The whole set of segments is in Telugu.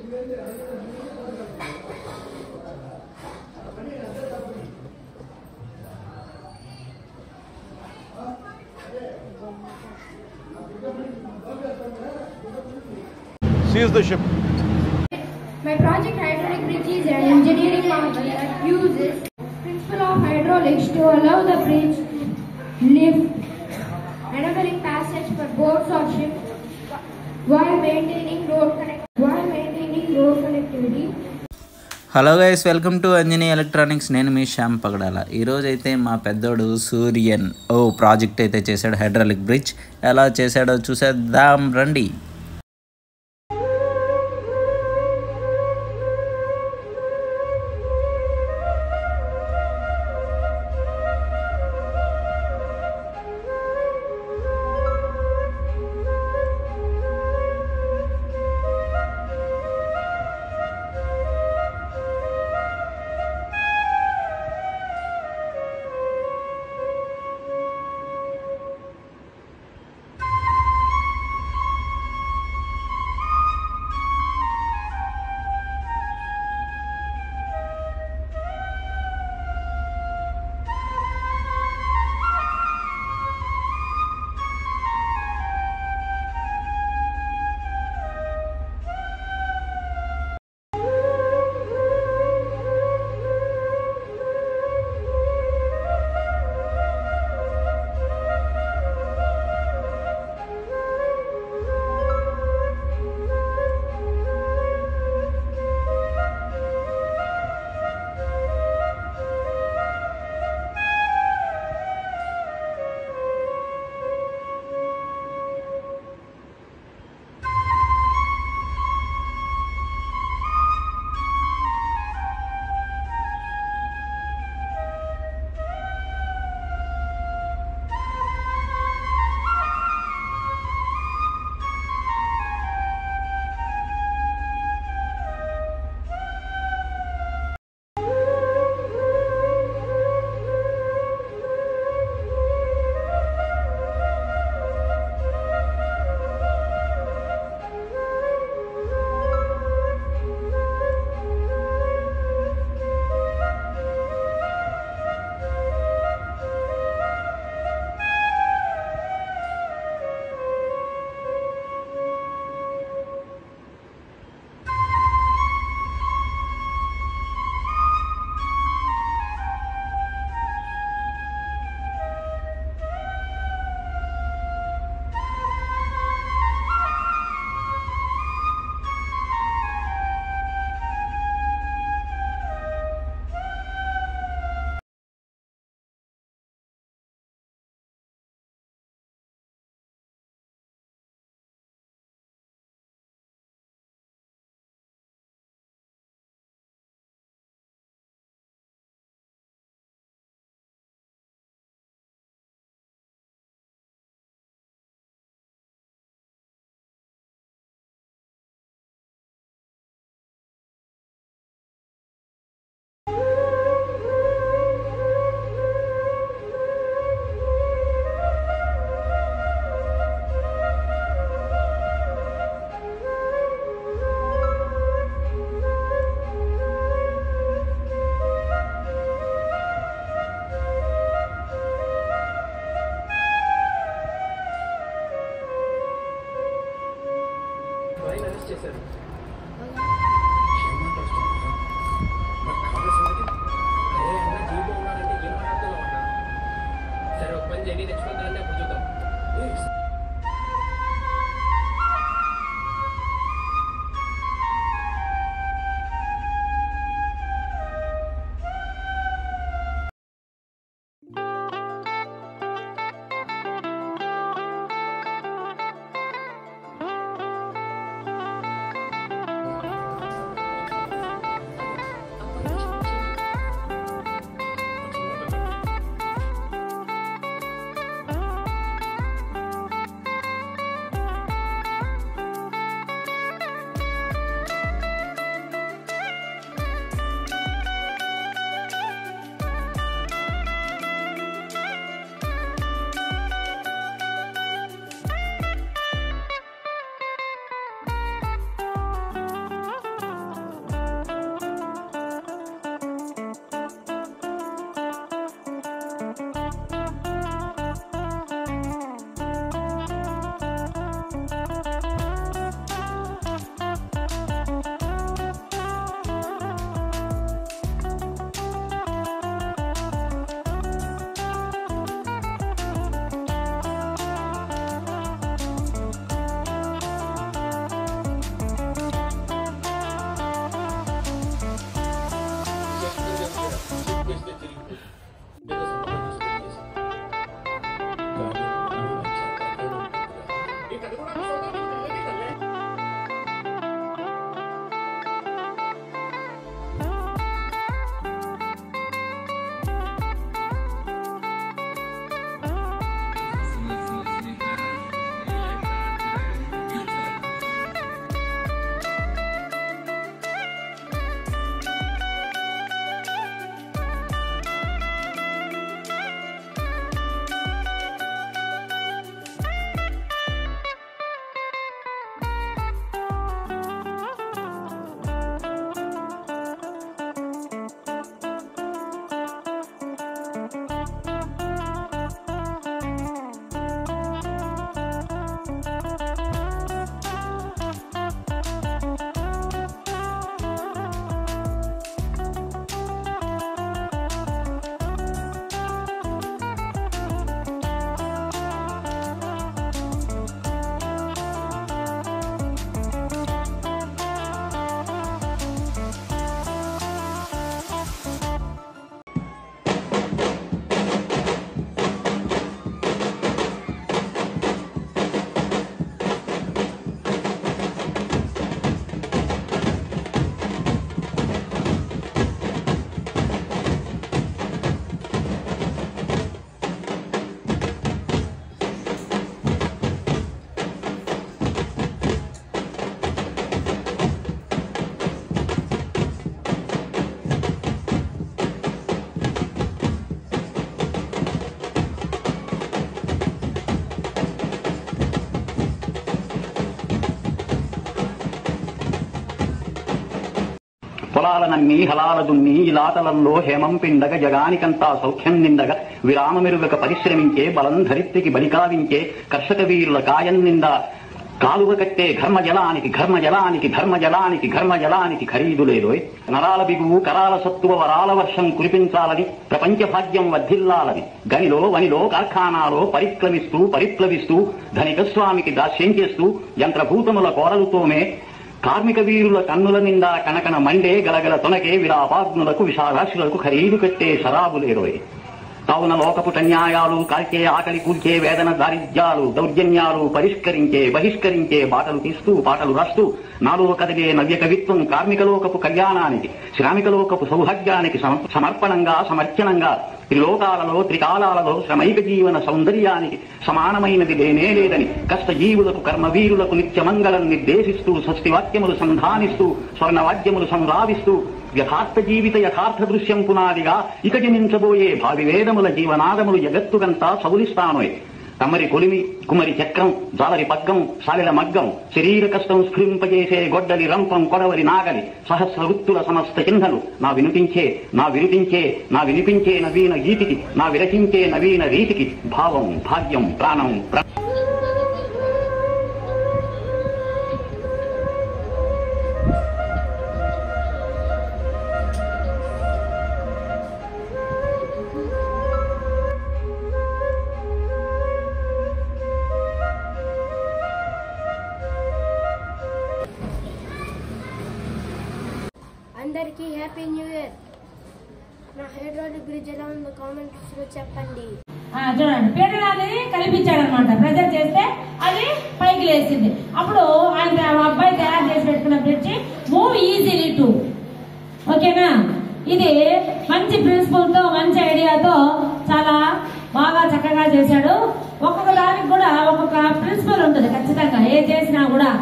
Seize the ship. My project hydraulic bridge is an engineering model that uses principle of hydraulics to allow the bridge lift, enabling passage for boats or ships while maintaining road connectivity. Hello guys, welcome to Anjani electronics. నేను మీ శ్యామ్ పగడాల. ఈరోజు అయితే మా పెద్దోడు సూర్యన్ ప్రాజెక్ట్ అయితే చేశాడు, హైడ్రాలిక్ బ్రిడ్జ్. ఎలా చేశాడో చూసేద్దాం రండి. ఇహకాలనన్నీ హలాల దున్ని ఇలాతలంలో హేమం పిండగ జగానికంతా సౌఖ్యం నిండగ విరామమెరుగక పరిశ్రమించే బలం ధరిత్రికి బలికావించే కర్షక వీరుల కాయం నిండా కాలువ కట్టే ఘర్మజలానికి ఘర్మజలానికి ధర్మజలానికి ఘర్మజలానికి ఖరీదు లేదోయ్. నరాల బిగువు కరాల సత్తువ వరాల వర్షం కురిపించాలని ప్రపంచ భాగ్యం వర్ధిల్లాలని గనిలో వనిలో కార్ఖానాలో పరిప్లవిస్తూ ధనిక స్వామికి దాస్యం చేస్తూ యంత్రభూతముల కోరలుతోమే కార్మిక వీరుల కన్నుల నిండా కనకన మండే గలగల తొనకే విలాపాగ్నులకు విషారాశులకు ఖరీదు కట్టే శరాబు లేదోయ్. కావున లోకపుట న్యాయాలు కాల్చే ఆకలి కూల్చే వేదన దారిద్ర్యాలు దౌర్జన్యాలు బహిష్కరించే బాటలు తీస్తూ పాటలు రాస్తూ నాలో కదిలే నవ్య కవిత్వం కార్మికలోకపు కళ్యాణానికి శ్రామికలోకపు సౌభాగ్యానికి సమర్చనంగా త్రిలోకాలలో త్రికాలాలలో శ్రమైక జీవన సౌందర్యానికి సమానమైనది లేనేలేదని కష్టజీవులకు కర్మవీరులకు నిత్యమంగళం నిర్దేశిస్తూ షష్ఠివాక్యములు సంధానిస్తూ స్వర్ణవాద్యములు సంలావిస్తూ యథార్థ జీవిత యథార్థ దృశ్యం పునాదిగా ఇక జనించబోయే భావి వేదముల జీవనాదములు జగత్తుకంతా సవులిస్తానోయ్. తమరి కొలిమి కుమరి చక్రం జాలరి పగ్గం సాలిల మగ్గం శరీర కష్టం స్ఫురింపజేసే గొడ్డలి రంపం కొడవలి నాగలి సహస్ర వృత్తుల సమస్త చిహ్నలు నా వినిపించే నవీన గీతికి నా విరచించే నవీన రీతికి భావం భాగ్యం ప్రాణం అందరికీ హ్యాపీ న్యూ ఇయర్. నా హైడ్రాలిక్ బ్రిడ్జ్ ఎలా ఉందో కామెంట్స్ లో చెప్పండి. చూడండి, పీడనాన్ని కల్పించాడు అనమాట. ప్రెజర్ చేస్తే అది పైకి లేచింది. అప్పుడు ఆయన అబ్బాయి తయారు చేసి పెట్టుకున్న బ్రిడ్జ్ మూవ్ ఈజీలీ టు. ఓకేనా? ఇది మంచి ప్రిన్సిపల్ తో మంచి ఐడియాతో చాలా బాగా చక్కగా చేశాడు. ఒక్కొక్క దానికి కూడా ఒక్కొక్క ప్రిన్సిపల్ ఉంటుంది ఖచ్చితంగా ఏ చేసినా కూడా.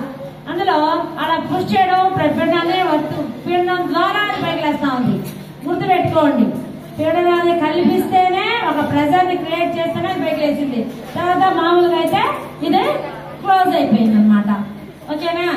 అందులో అలా పుష్ చేయడం పీడనం ద్వారా పైకి లేస్తా ఉంది. గుర్తు పెట్టుకోండి, పీడనాన్ని కల్పిస్తేనే ఒక ప్రెజర్ ని క్రియేట్ చేస్తేనే పైకి లేచింది. తర్వాత మామూలుగా అయితే ఇది క్లోజ్ అయిపోయింది అనమాట. ఓకేనా?